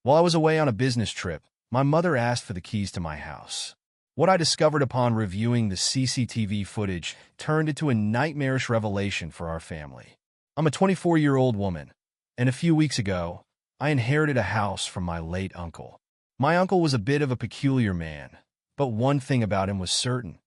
While I was away on a business trip, my mother asked for the keys to my house. What I discovered upon reviewing the CCTV footage turned into a nightmarish revelation for our family. I'm a 24-year-old woman, and a few weeks ago, I inherited a house from my late uncle. My uncle was a bit of a peculiar man, but one thing about him was certain.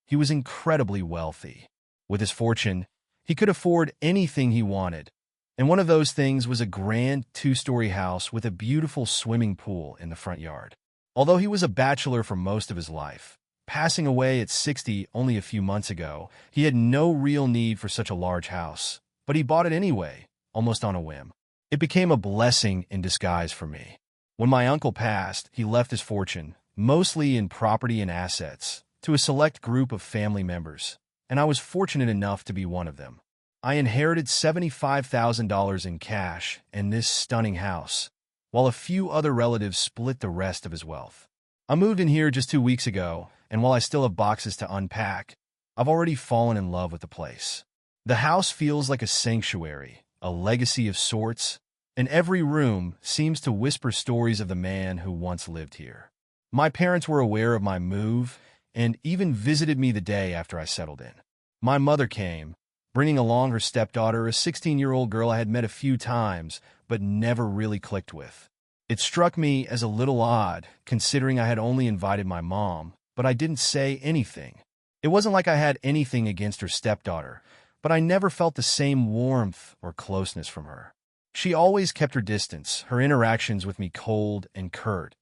He was incredibly wealthy. With his fortune, he could afford anything he wanted, and one of those things was a grand two-story house with a beautiful swimming pool in the front yard. Although he was a bachelor for most of his life, passing away at 60 only a few months ago, he had no real need for such a large house, but he bought it anyway, almost on a whim. It became a blessing in disguise for me. When my uncle passed, he left his fortune, mostly in property and assets, to a select group of family members, and I was fortunate enough to be one of them. I inherited $75,000 in cash and this stunning house, while a few other relatives split the rest of his wealth. I moved in here just 2 weeks ago, and while I still have boxes to unpack, I've already fallen in love with the place. The house feels like a sanctuary, a legacy of sorts, and every room seems to whisper stories of the man who once lived here. My parents were aware of my move and even visited me the day after I settled in. My mother came, bringing along her stepdaughter, a 16-year-old girl I had met a few times but never really clicked with. It struck me as a little odd, considering I had only invited my mom, but I didn't say anything. It wasn't like I had anything against her stepdaughter, but I never felt the same warmth or closeness from her. She always kept her distance, her interactions with me cold and curt,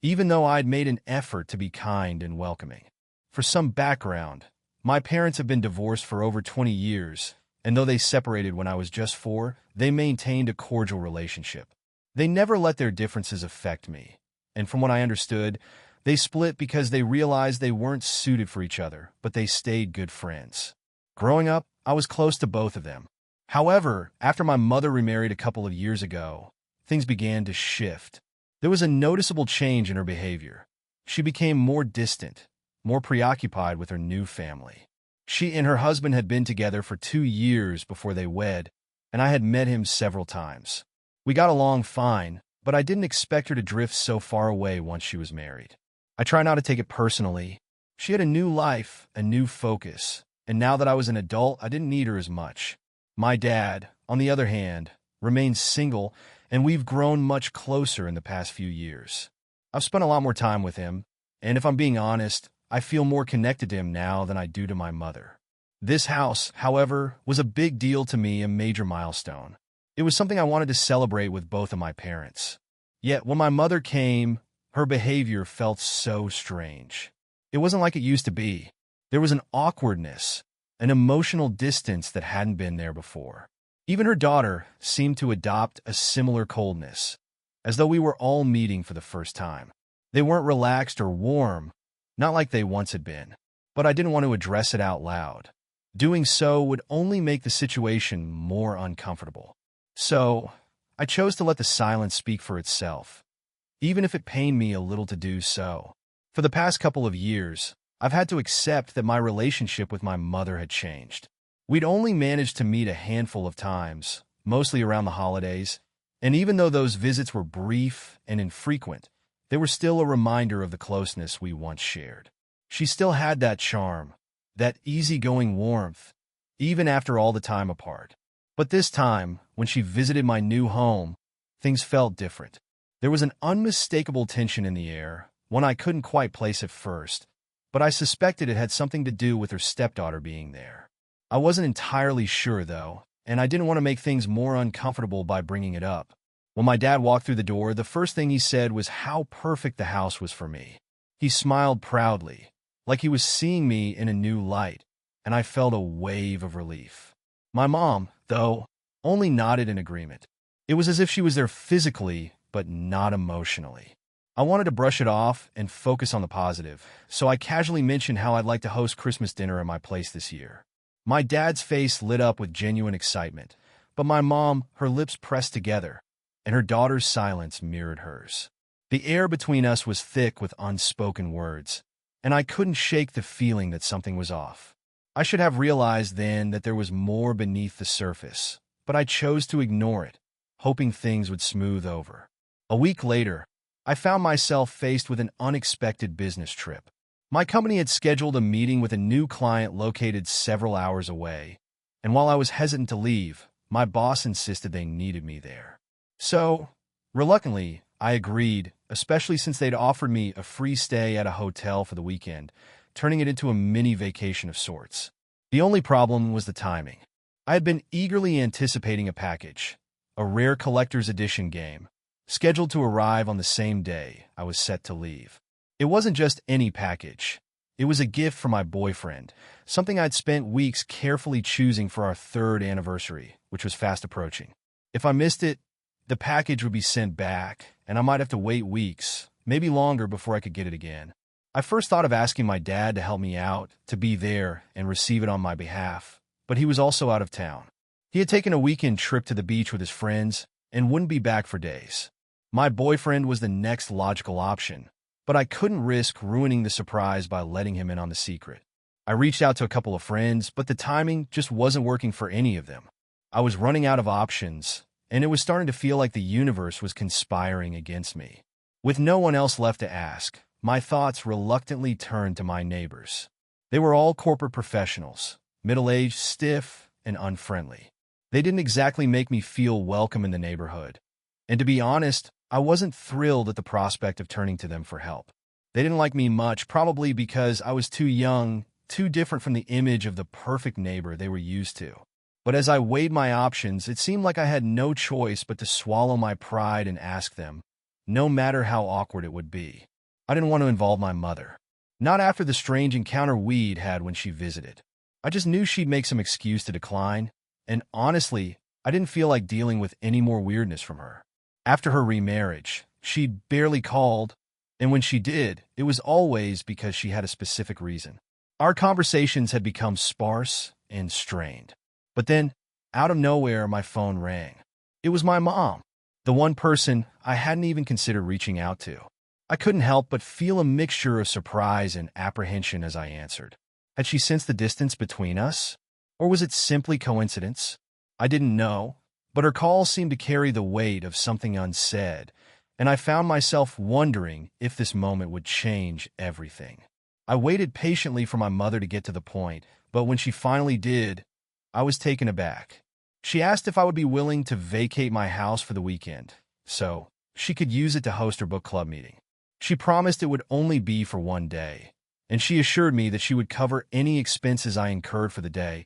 even though I'd made an effort to be kind and welcoming. For some background, my parents have been divorced for over 20 years, and though they separated when I was just 4, they maintained a cordial relationship. They never let their differences affect me, and from what I understood, they split because they realized they weren't suited for each other, but they stayed good friends. Growing up, I was close to both of them. However, after my mother remarried a couple of years ago, things began to shift. There was a noticeable change in her behavior. She became more distant, more preoccupied with her new family. She and her husband had been together for 2 years before they wed, and I had met him several times. We got along fine, but I didn't expect her to drift so far away once she was married. I try not to take it personally. She had a new life, a new focus, and now that I was an adult, I didn't need her as much. My dad, on the other hand, remains single, and we've grown much closer in the past few years. I've spent a lot more time with him, and if I'm being honest, I feel more connected to him now than I do to my mother. This house, however, was a big deal to me, a major milestone. It was something I wanted to celebrate with both of my parents. Yet when my mother came, her behavior felt so strange. It wasn't like it used to be. There was an awkwardness, an emotional distance that hadn't been there before. Even her daughter seemed to adopt a similar coldness, as though we were all meeting for the first time. They weren't relaxed or warm, not like they once had been, but I didn't want to address it out loud. Doing so would only make the situation more uncomfortable. So, I chose to let the silence speak for itself, even if it pained me a little to do so. For the past couple of years, I've had to accept that my relationship with my mother had changed. We'd only managed to meet a handful of times, mostly around the holidays, and even though those visits were brief and infrequent, they were still a reminder of the closeness we once shared. She still had that charm, that easygoing warmth, even after all the time apart. But this time, when she visited my new home, things felt different. There was an unmistakable tension in the air, one I couldn't quite place at first, but I suspected it had something to do with her stepdaughter being there. I wasn't entirely sure, though, and I didn't want to make things more uncomfortable by bringing it up. When my dad walked through the door, the first thing he said was how perfect the house was for me. He smiled proudly, like he was seeing me in a new light, and I felt a wave of relief. My mom, though, only nodded in agreement. It was as if she was there physically, but not emotionally. I wanted to brush it off and focus on the positive, so I casually mentioned how I'd like to host Christmas dinner at my place this year. My dad's face lit up with genuine excitement, but my mom, her lips pressed together, and her daughter's silence mirrored hers. The air between us was thick with unspoken words, and I couldn't shake the feeling that something was off. I should have realized then that there was more beneath the surface, but I chose to ignore it, hoping things would smooth over. A week later, I found myself faced with an unexpected business trip. My company had scheduled a meeting with a new client located several hours away, and while I was hesitant to leave, my boss insisted they needed me there. So, reluctantly, I agreed, especially since they'd offered me a free stay at a hotel for the weekend, turning it into a mini vacation of sorts. The only problem was the timing. I had been eagerly anticipating a package, a rare collector's edition game, scheduled to arrive on the same day I was set to leave. It wasn't just any package. It was a gift from my boyfriend, something I'd spent weeks carefully choosing for our 3rd anniversary, which was fast approaching. If I missed it, the package would be sent back, and I might have to wait weeks, maybe longer, before I could get it again. I first thought of asking my dad to help me out, to be there and receive it on my behalf, but he was also out of town. He had taken a weekend trip to the beach with his friends and wouldn't be back for days. My boyfriend was the next logical option, but I couldn't risk ruining the surprise by letting him in on the secret. I reached out to a couple of friends, but the timing just wasn't working for any of them. I was running out of options, and it was starting to feel like the universe was conspiring against me. With no one else left to ask, my thoughts reluctantly turned to my neighbors. They were all corporate professionals, middle-aged, stiff, and unfriendly. They didn't exactly make me feel welcome in the neighborhood. And to be honest, I wasn't thrilled at the prospect of turning to them for help. They didn't like me much, probably because I was too young, too different from the image of the perfect neighbor they were used to. But as I weighed my options, it seemed like I had no choice but to swallow my pride and ask them, no matter how awkward it would be. I didn't want to involve my mother. Not after the strange encounter we'd had when she visited. I just knew she'd make some excuse to decline, and honestly, I didn't feel like dealing with any more weirdness from her. After her remarriage, she'd barely called, and when she did, it was always because she had a specific reason. Our conversations had become sparse and strained. But then, out of nowhere, my phone rang. It was my mom, the one person I hadn't even considered reaching out to. I couldn't help but feel a mixture of surprise and apprehension as I answered. Had she sensed the distance between us? Or was it simply coincidence? I didn't know, but her call seemed to carry the weight of something unsaid, and I found myself wondering if this moment would change everything. I waited patiently for my mother to get to the point, but when she finally did, I was taken aback. She asked if I would be willing to vacate my house for the weekend, so she could use it to host her book club meeting. She promised it would only be for one day, and she assured me that she would cover any expenses I incurred for the day,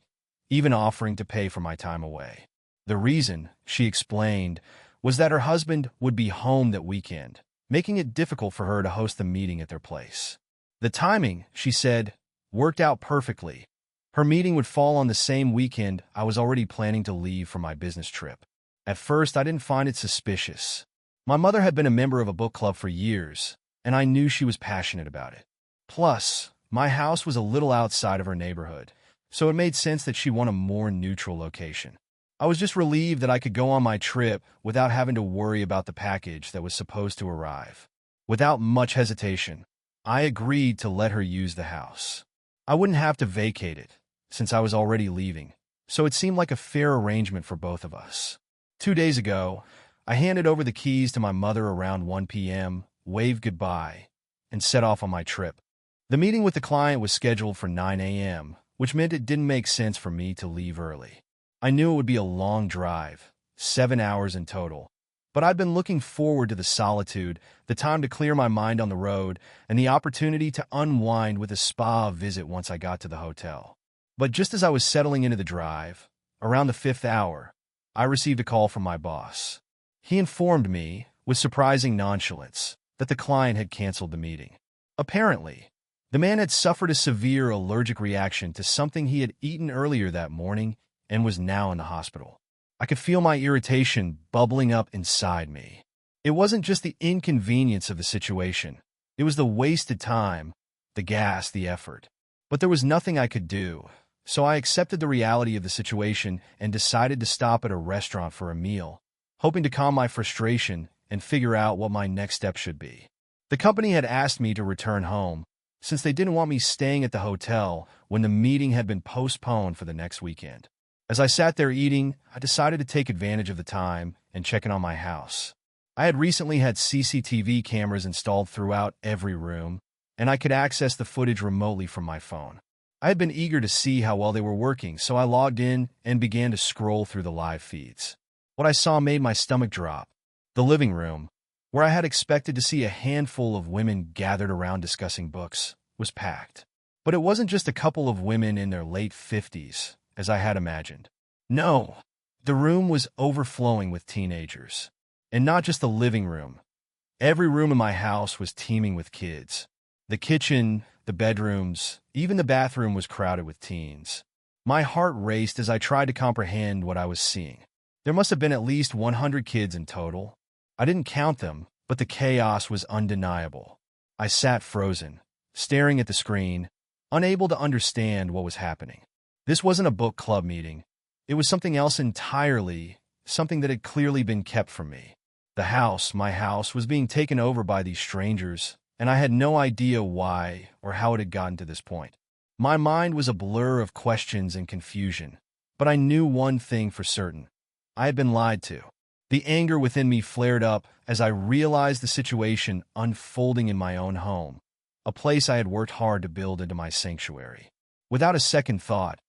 even offering to pay for my time away. The reason, she explained, was that her husband would be home that weekend, making it difficult for her to host the meeting at their place. The timing, she said, worked out perfectly. Her meeting would fall on the same weekend I was already planning to leave for my business trip. At first, I didn't find it suspicious. My mother had been a member of a book club for years, and I knew she was passionate about it. Plus, my house was a little outside of her neighborhood, so it made sense that she'd want a more neutral location. I was just relieved that I could go on my trip without having to worry about the package that was supposed to arrive. Without much hesitation, I agreed to let her use the house. I wouldn't have to vacate it, since I was already leaving, so it seemed like a fair arrangement for both of us. 2 days ago, I handed over the keys to my mother around 1 p.m., waved goodbye, and set off on my trip. The meeting with the client was scheduled for 9 a.m., which meant it didn't make sense for me to leave early. I knew it would be a long drive, 7 hours in total, but I'd been looking forward to the solitude, the time to clear my mind on the road, and the opportunity to unwind with a spa visit once I got to the hotel. But just as I was settling into the drive, around the 5th hour, I received a call from my boss. He informed me, with surprising nonchalance, that the client had canceled the meeting. Apparently, the man had suffered a severe allergic reaction to something he had eaten earlier that morning and was now in the hospital. I could feel my irritation bubbling up inside me. It wasn't just the inconvenience of the situation. It was the wasted time, the gas, the effort. But there was nothing I could do, so I accepted the reality of the situation and decided to stop at a restaurant for a meal, hoping to calm my frustration and figure out what my next step should be. The company had asked me to return home, since they didn't want me staying at the hotel when the meeting had been postponed for the next weekend. As I sat there eating, I decided to take advantage of the time and check in on my house. I had recently had CCTV cameras installed throughout every room, and I could access the footage remotely from my phone. I had been eager to see how well they were working, so I logged in and began to scroll through the live feeds. What I saw made my stomach drop. The living room, where I had expected to see a handful of women gathered around discussing books, was packed. But it wasn't just a couple of women in their late 50s, as I had imagined. No, the room was overflowing with teenagers. And not just the living room. Every room in my house was teeming with kids. The kitchen, the bedrooms, even the bathroom was crowded with teens. My heart raced as I tried to comprehend what I was seeing. There must have been at least 100 kids in total. I didn't count them, but the chaos was undeniable. I sat frozen, staring at the screen, unable to understand what was happening. This wasn't a book club meeting. It was something else entirely, something that had clearly been kept from me. The house, my house, was being taken over by these strangers, and I had no idea why or how it had gotten to this point. My mind was a blur of questions and confusion, but I knew one thing for certain. I had been lied to. The anger within me flared up as I realized the situation unfolding in my own home, a place I had worked hard to build into my sanctuary. Without a second thought,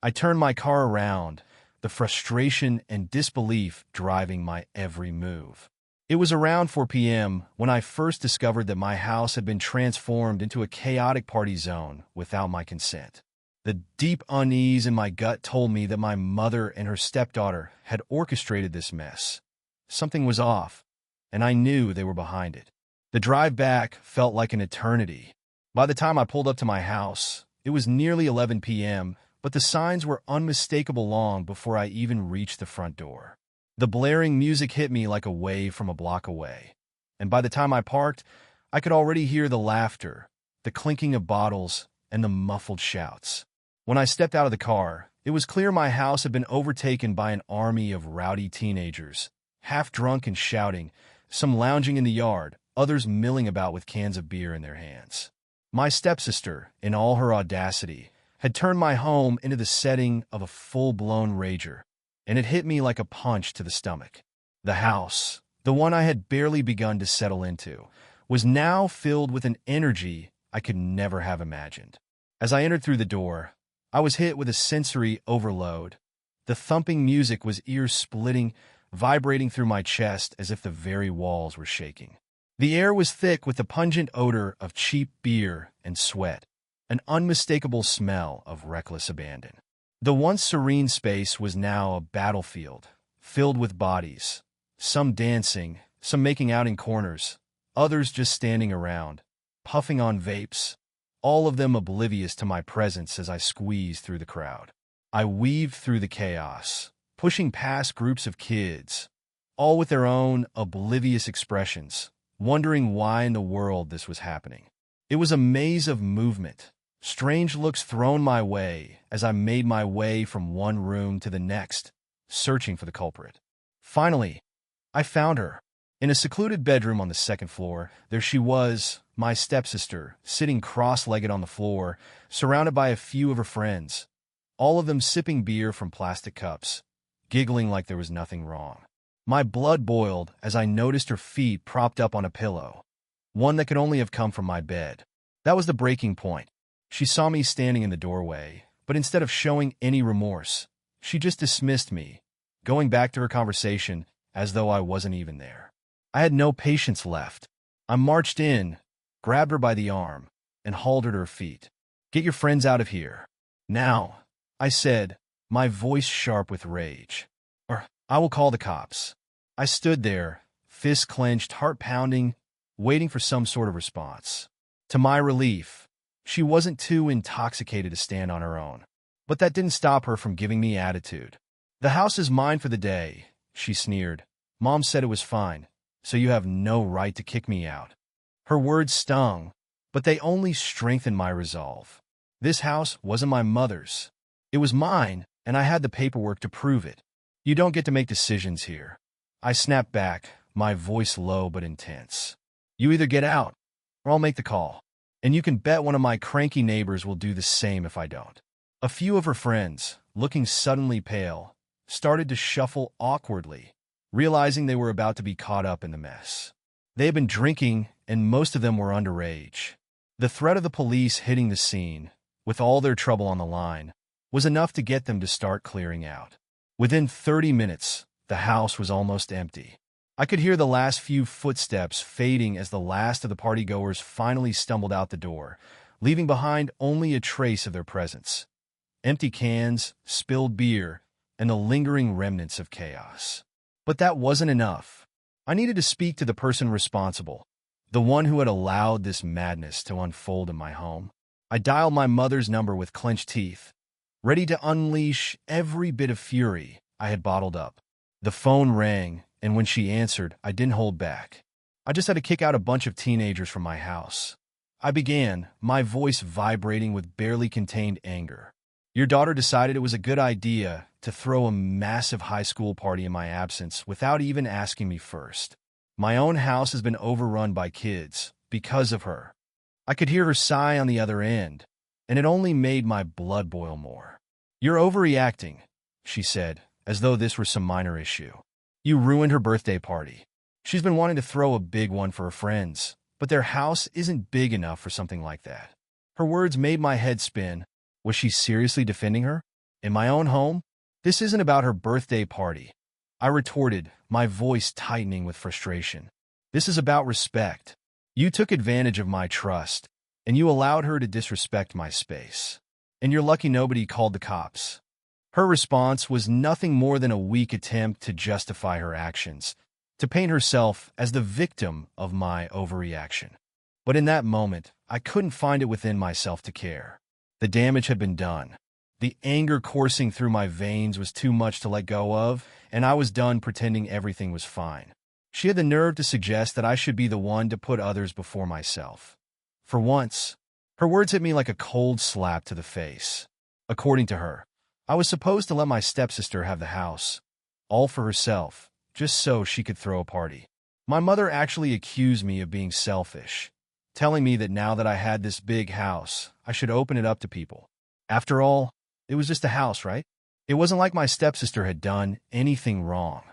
I turned my car around, the frustration and disbelief driving my every move. It was around 4 p.m. when I first discovered that my house had been transformed into a chaotic party zone without my consent. The deep unease in my gut told me that my mother and her stepdaughter had orchestrated this mess. Something was off, and I knew they were behind it. The drive back felt like an eternity. By the time I pulled up to my house, it was nearly 11 p.m., but the signs were unmistakable long before I even reached the front door. The blaring music hit me like a wave from a block away, and by the time I parked, I could already hear the laughter, the clinking of bottles, and the muffled shouts. When I stepped out of the car, it was clear my house had been overtaken by an army of rowdy teenagers, half drunk and shouting, some lounging in the yard, others milling about with cans of beer in their hands. My stepsister, in all her audacity, had turned my home into the setting of a full-blown rager, and it hit me like a punch to the stomach. The house, the one I had barely begun to settle into, was now filled with an energy I could never have imagined. As I entered through the door, I was hit with a sensory overload. The thumping music was ear-splitting, vibrating through my chest as if the very walls were shaking. The air was thick with the pungent odor of cheap beer and sweat, an unmistakable smell of reckless abandon. The once serene space was now a battlefield, filled with bodies, some dancing, some making out in corners, others just standing around, puffing on vapes, all of them oblivious to my presence as I squeezed through the crowd. I weaved through the chaos, pushing past groups of kids, all with their own oblivious expressions, wondering why in the world this was happening. It was a maze of movement, strange looks thrown my way as I made my way from one room to the next, searching for the culprit. Finally, I found her. In a secluded bedroom on the second floor, there she was, my stepsister, sitting cross-legged on the floor, surrounded by a few of her friends, all of them sipping beer from plastic cups, giggling like there was nothing wrong. My blood boiled as I noticed her feet propped up on a pillow, one that could only have come from my bed. That was the breaking point. She saw me standing in the doorway, but instead of showing any remorse, she just dismissed me, going back to her conversation as though I wasn't even there. I had no patience left. I marched in, grabbed her by the arm, and hauled her to her feet. "Get your friends out of here. Now," I said, my voice sharp with rage. "Or I will call the cops." I stood there, fists clenched, heart pounding, waiting for some sort of response. To my relief, she wasn't too intoxicated to stand on her own. But that didn't stop her from giving me attitude. "The house is mine for the day," she sneered. "Mom said it was fine, so you have no right to kick me out." Her words stung, but they only strengthened my resolve. This house wasn't my mother's. It was mine, and I had the paperwork to prove it. "You don't get to make decisions here." I snapped back, my voice low but intense. "You either get out, or I'll make the call. And you can bet one of my cranky neighbors will do the same if I don't." A few of her friends, looking suddenly pale, started to shuffle awkwardly, realizing they were about to be caught up in the mess. They had been drinking, and most of them were underage. The threat of the police hitting the scene, with all their trouble on the line, was enough to get them to start clearing out. Within 30 minutes, the house was almost empty. I could hear the last few footsteps fading as the last of the partygoers finally stumbled out the door, leaving behind only a trace of their presence. Empty cans, spilled beer, and the lingering remnants of chaos. But that wasn't enough. I needed to speak to the person responsible, the one who had allowed this madness to unfold in my home. I dialed my mother's number with clenched teeth, ready to unleash every bit of fury I had bottled up. The phone rang, and when she answered, I didn't hold back. I just had to kick out a bunch of teenagers from my house. I began, my voice vibrating with barely contained anger. Your daughter decided it was a good idea to throw a massive high school party in my absence without even asking me first. My own house has been overrun by kids because of her. I could hear her sigh on the other end, and it only made my blood boil more. You're overreacting, she said, as though this were some minor issue. You ruined her birthday party. She's been wanting to throw a big one for her friends, but their house isn't big enough for something like that. Her words made my head spin. Was she seriously defending her? In my own home? This isn't about her birthday party, I retorted, my voice tightening with frustration. This is about respect. You took advantage of my trust, and you allowed her to disrespect my space. And you're lucky nobody called the cops. Her response was nothing more than a weak attempt to justify her actions, to paint herself as the victim of my overreaction. But in that moment, I couldn't find it within myself to care. The damage had been done. The anger coursing through my veins was too much to let go of, and I was done pretending everything was fine. She had the nerve to suggest that I should be the one to put others before myself. For once, her words hit me like a cold slap to the face. According to her, I was supposed to let my stepsister have the house, all for herself, just so she could throw a party. My mother actually accused me of being selfish, telling me that now that I had this big house, I should open it up to people. After all, it was just a house, right? It wasn't like my stepsister had done anything wrong,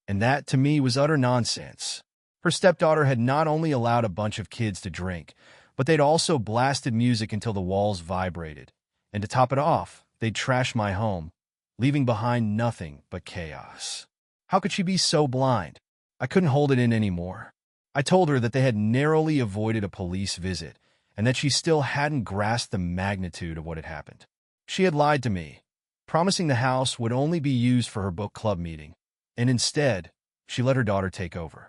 and that, to me, was utter nonsense. Her stepdaughter had not only allowed a bunch of kids to drink, but they'd also blasted music until the walls vibrated, and to top it off, they'd trashed my home, leaving behind nothing but chaos. How could she be so blind? I couldn't hold it in anymore. I told her that they had narrowly avoided a police visit, and that she still hadn't grasped the magnitude of what had happened. She had lied to me, promising the house would only be used for her book club meeting, and instead, she let her daughter take over.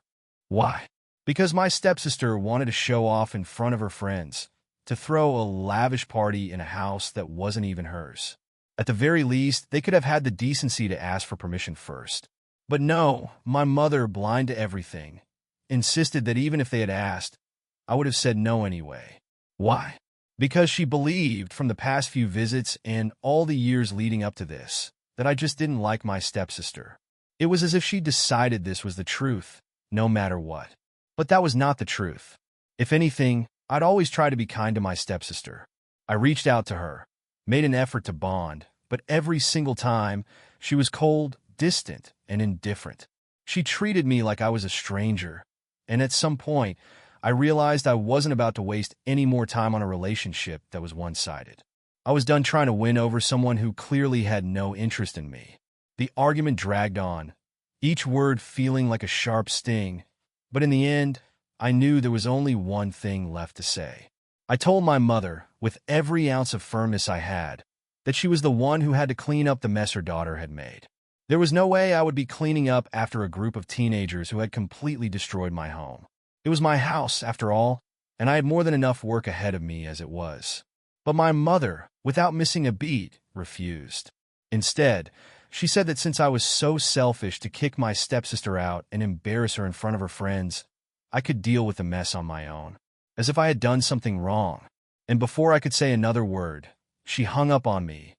Why? Because my stepsister wanted to show off in front of her friends, to throw a lavish party in a house that wasn't even hers. At the very least, they could have had the decency to ask for permission first. But no, my mother, blind to everything, insisted that even if they had asked, I would have said no anyway. Why? Because she believed from the past few visits and all the years leading up to this, that I just didn't like my stepsister. It was as if she decided this was the truth, no matter what. But that was not the truth. If anything, I'd always try to be kind to my stepsister. I reached out to her, made an effort to bond, but every single time, she was cold, distant, and indifferent. She treated me like I was a stranger, and at some point, I realized I wasn't about to waste any more time on a relationship that was one-sided. I was done trying to win over someone who clearly had no interest in me. The argument dragged on, each word feeling like a sharp sting, but in the end, I knew there was only one thing left to say. I told my mother, with every ounce of firmness I had, that she was the one who had to clean up the mess her daughter had made. There was no way I would be cleaning up after a group of teenagers who had completely destroyed my home. It was my house, after all, and I had more than enough work ahead of me as it was. But my mother, without missing a beat, refused. Instead, she said that since I was so selfish to kick my stepsister out and embarrass her in front of her friends, I could deal with the mess on my own, as if I had done something wrong. And before I could say another word, she hung up on me,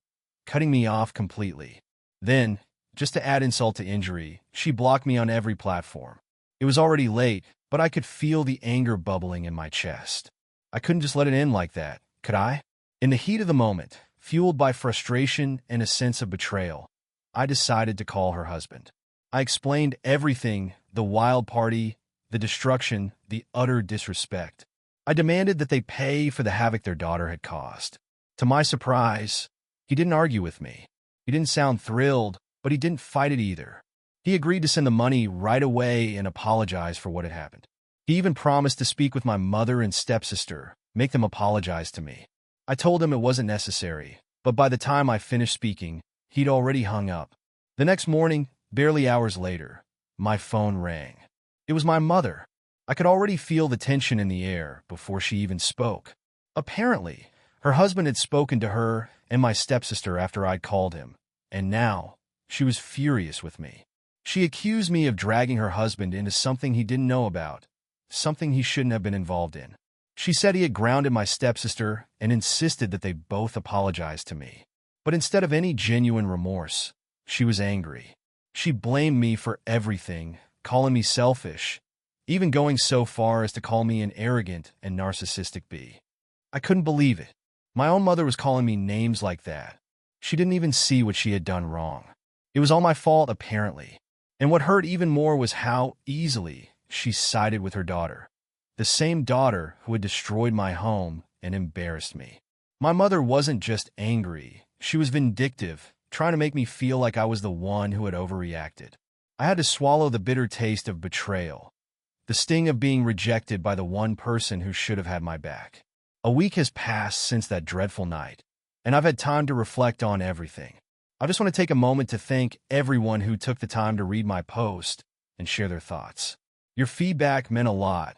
cutting me off completely. Then, just to add insult to injury, she blocked me on every platform. It was already late, but I could feel the anger bubbling in my chest. I couldn't just let it end like that, could I? In the heat of the moment, fueled by frustration and a sense of betrayal, I decided to call her husband. I explained everything, the wild party, the destruction, the utter disrespect. I demanded that they pay for the havoc their daughter had caused. To my surprise, he didn't argue with me. He didn't sound thrilled, but he didn't fight it either. He agreed to send the money right away and apologize for what had happened. He even promised to speak with my mother and stepsister, make them apologize to me. I told him it wasn't necessary, but by the time I finished speaking, he'd already hung up. The next morning, barely hours later, my phone rang. It was my mother. I could already feel the tension in the air before she even spoke. Apparently, her husband had spoken to her and my stepsister after I'd called him, and now she was furious with me. She accused me of dragging her husband into something he didn't know about, something he shouldn't have been involved in. She said he had grounded my stepsister and insisted that they both apologize to me. But instead of any genuine remorse, she was angry. She blamed me for everything, calling me selfish, even going so far as to call me an arrogant and narcissistic bee. I couldn't believe it. My own mother was calling me names like that. She didn't even see what she had done wrong. It was all my fault, apparently. And what hurt even more was how easily she sided with her daughter. The same daughter who had destroyed my home and embarrassed me. My mother wasn't just angry. She was vindictive, trying to make me feel like I was the one who had overreacted. I had to swallow the bitter taste of betrayal, the sting of being rejected by the one person who should have had my back. A week has passed since that dreadful night, and I've had time to reflect on everything. I just want to take a moment to thank everyone who took the time to read my post and share their thoughts. Your feedback meant a lot,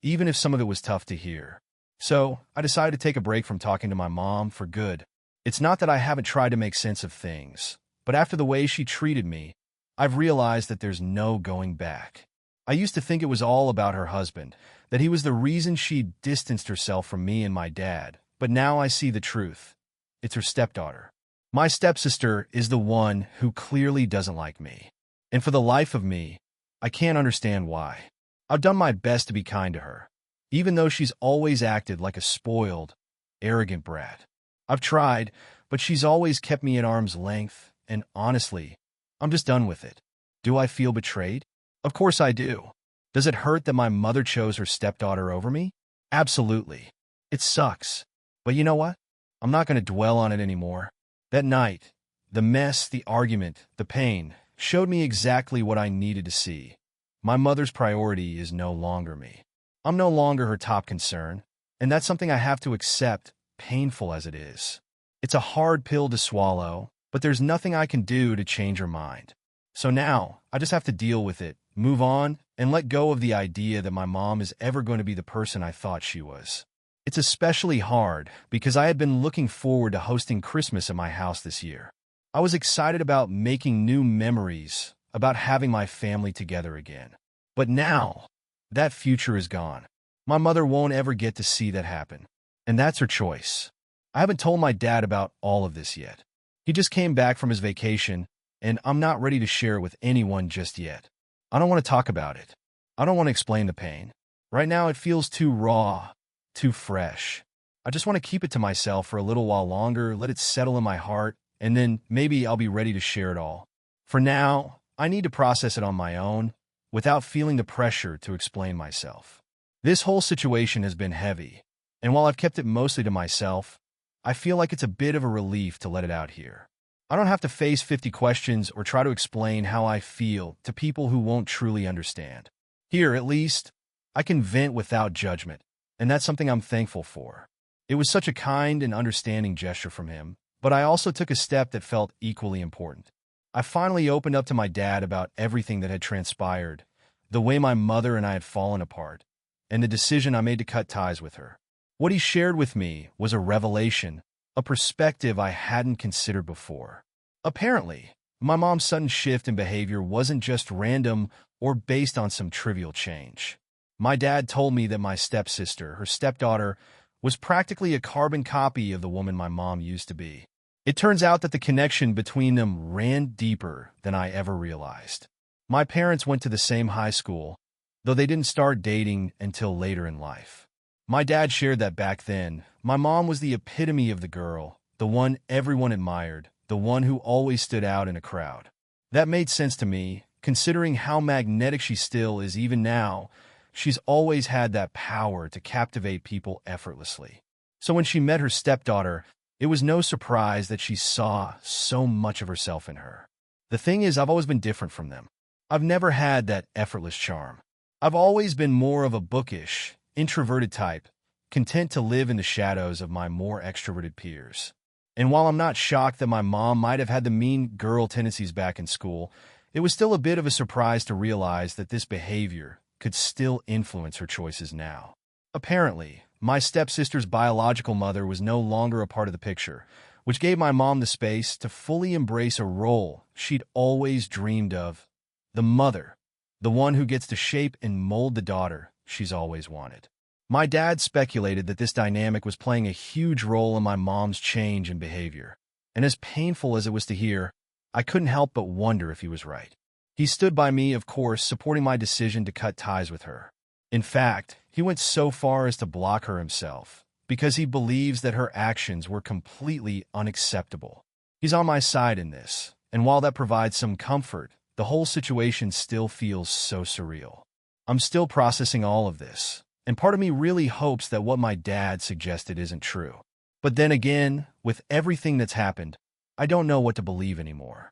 even if some of it was tough to hear. So, I decided to take a break from talking to my mom for good. It's not that I haven't tried to make sense of things, but after the way she treated me, I've realized that there's no going back. I used to think it was all about her husband, that he was the reason she distanced herself from me and my dad, but now I see the truth. It's her stepdaughter. My stepsister is the one who clearly doesn't like me. And for the life of me, I can't understand why. I've done my best to be kind to her, even though she's always acted like a spoiled, arrogant brat. I've tried, but she's always kept me at arm's length, and honestly, I'm just done with it. Do I feel betrayed? Of course I do. Does it hurt that my mother chose her stepdaughter over me? Absolutely. It sucks. But you know what? I'm not going to dwell on it anymore. That night, the mess, the argument, the pain, showed me exactly what I needed to see. My mother's priority is no longer me. I'm no longer her top concern, and that's something I have to accept, painful as it is. It's a hard pill to swallow, but there's nothing I can do to change her mind. So now, I just have to deal with it, move on, and let go of the idea that my mom is ever going to be the person I thought she was. It's especially hard because I had been looking forward to hosting Christmas at my house this year. I was excited about making new memories, about having my family together again. But now, that future is gone. My mother won't ever get to see that happen. And that's her choice. I haven't told my dad about all of this yet. He just came back from his vacation, and I'm not ready to share it with anyone just yet. I don't want to talk about it. I don't want to explain the pain. Right now, it feels too raw, too fresh. I just want to keep it to myself for a little while longer, let it settle in my heart, and then maybe I'll be ready to share it all. For now, I need to process it on my own, without feeling the pressure to explain myself. This whole situation has been heavy, and while I've kept it mostly to myself, I feel like it's a bit of a relief to let it out here. I don't have to face 50 questions or try to explain how I feel to people who won't truly understand. Here, at least, I can vent without judgment, and that's something I'm thankful for. It was such a kind and understanding gesture from him, but I also took a step that felt equally important. I finally opened up to my dad about everything that had transpired, the way my mother and I had fallen apart, and the decision I made to cut ties with her. What he shared with me was a revelation, a perspective I hadn't considered before. Apparently, my mom's sudden shift in behavior wasn't just random or based on some trivial change. My dad told me that my stepsister, her stepdaughter, was practically a carbon copy of the woman my mom used to be. It turns out that the connection between them ran deeper than I ever realized. My parents went to the same high school, though they didn't start dating until later in life. My dad shared that back then, my mom was the epitome of the girl, the one everyone admired, the one who always stood out in a crowd. That made sense to me, Considering how magnetic she still is even now, she's always had that power to captivate people effortlessly. So when she met her stepdaughter, it was no surprise that she saw so much of herself in her. The thing is, I've always been different from them. I've never had that effortless charm. I've always been more of a bookish, introverted type, content to live in the shadows of my more extroverted peers. And while I'm not shocked that my mom might have had the mean girl tendencies back in school, it was still a bit of a surprise to realize that this behavior could still influence her choices now. Apparently, my stepsister's biological mother was no longer a part of the picture, which gave my mom the space to fully embrace a role she'd always dreamed of: the mother, the one who gets to shape and mold the daughter she's always wanted. My dad speculated that this dynamic was playing a huge role in my mom's change in behavior, and as painful as it was to hear, I couldn't help but wonder if he was right. He stood by me, of course, supporting my decision to cut ties with her. In fact, he went so far as to block her himself, because he believes that her actions were completely unacceptable. He's on my side in this, and while that provides some comfort, the whole situation still feels so surreal. I'm still processing all of this, and part of me really hopes that what my dad suggested isn't true. But then again, with everything that's happened, I don't know what to believe anymore.